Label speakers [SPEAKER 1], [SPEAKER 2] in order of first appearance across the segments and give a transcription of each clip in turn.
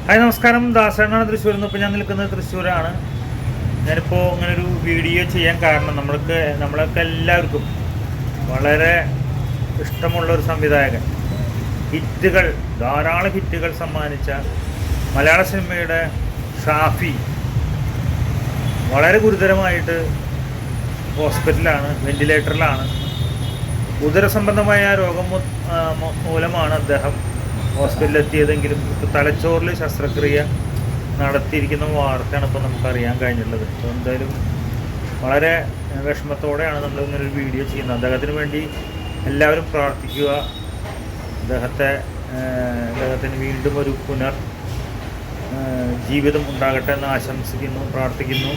[SPEAKER 1] Hi നമസ്കാരം, ദാസനാണ് തൃശ്ശൂരിൽ നിന്ന്. ഇപ്പോൾ ഞാൻ നിൽക്കുന്നത് തൃശ്ശൂരാണ്. ഞാനിപ്പോൾ ഇങ്ങനൊരു വീഡിയോ ചെയ്യാൻ കാരണം നമ്മളൊക്കെ എല്ലാവർക്കും വളരെ ഇഷ്ടമുള്ളൊരു സംവിധായകൻ, ധാരാളം ഹിറ്റുകൾ സമ്മാനിച്ച മലയാള സിനിമയുടെ ഷാഫി വളരെ ഗുരുതരമായിട്ട് ഹോസ്പിറ്റലിലാണ്, വെന്റിലേറ്ററിലാണ്. ഉദരസംബന്ധമായ രോഗം മൂലമാണ് അദ്ദേഹം ഹോസ്പിറ്റലിലെത്തിയതെങ്കിലും ഇപ്പോൾ തലച്ചോറിൽ ശസ്ത്രക്രിയ നടത്തിയിരിക്കുന്ന വാർത്തയാണ് ഇപ്പോൾ നമുക്കറിയാൻ കഴിഞ്ഞിട്ടുള്ളത്. അപ്പോൾ എന്തായാലും വളരെ വിഷമത്തോടെയാണ് നമ്മൾ ഇങ്ങനൊരു വീഡിയോ ചെയ്യുന്നത്. അദ്ദേഹത്തിന് വേണ്ടി എല്ലാവരും പ്രാർത്ഥിക്കുക. അദ്ദേഹത്തിന് വീണ്ടും ഒരു ജീവിതം ഉണ്ടാകട്ടെ എന്ന് ആശംസിക്കുന്നു, പ്രാർത്ഥിക്കുന്നു.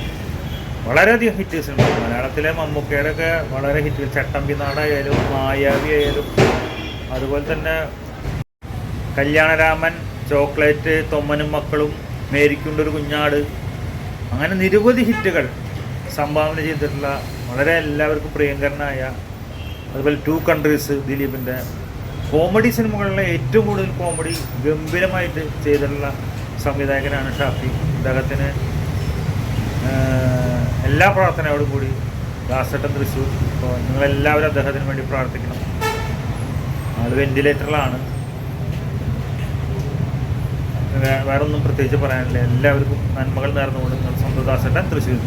[SPEAKER 1] വളരെയധികം ഹിറ്റ് സിനിമ മലയാളത്തിലെ മമ്മൂക്കയുടെയൊക്കെ വളരെ ഹിറ്റുകൾ, ചട്ടമ്പി നാടായാലും മായാവി ആയാലും, അതുപോലെ തന്നെ കല്യാണരാമൻ, ചോക്ലേറ്റ്, തൊമ്മനും മക്കളും, മേരിക്കുണ്ടൊരു കുഞ്ഞാട്, അങ്ങനെ നിരവധി ഹിറ്റുകൾ സംഭാവന ചെയ്തിട്ടുള്ള വളരെ എല്ലാവർക്കും പ്രിയങ്കരനായ, അതുപോലെ 2 കൺട്രീസ് ദിലീപിൻ്റെ കോമഡി സിനിമകളിലെ ഏറ്റവും കൂടുതൽ കോമഡി ഗംഭീരമായിട്ട് ചെയ്തിട്ടുള്ള സംവിധായകനാണ് ഷാഫി. അദ്ദേഹത്തിന് എല്ലാ പ്രാർത്ഥനയോടും കൂടി ദാസേട്ടൻ തൃശ്ശൂർ. അപ്പോൾ നിങ്ങളെല്ലാവരും അദ്ദേഹത്തിന് വേണ്ടി പ്രാർത്ഥിക്കണം. ആൾ വെന്റിലേറ്ററിലാണ്. വേറൊന്നും പ്രത്യേകിച്ച് പറയാനില്ല. എല്ലാവർക്കും നന്മകൾ നേർന്നുകൊണ്ട് നിങ്ങൾ സ്വന്തം ദാസേട്ടൻ തൃശ്ശൂർ.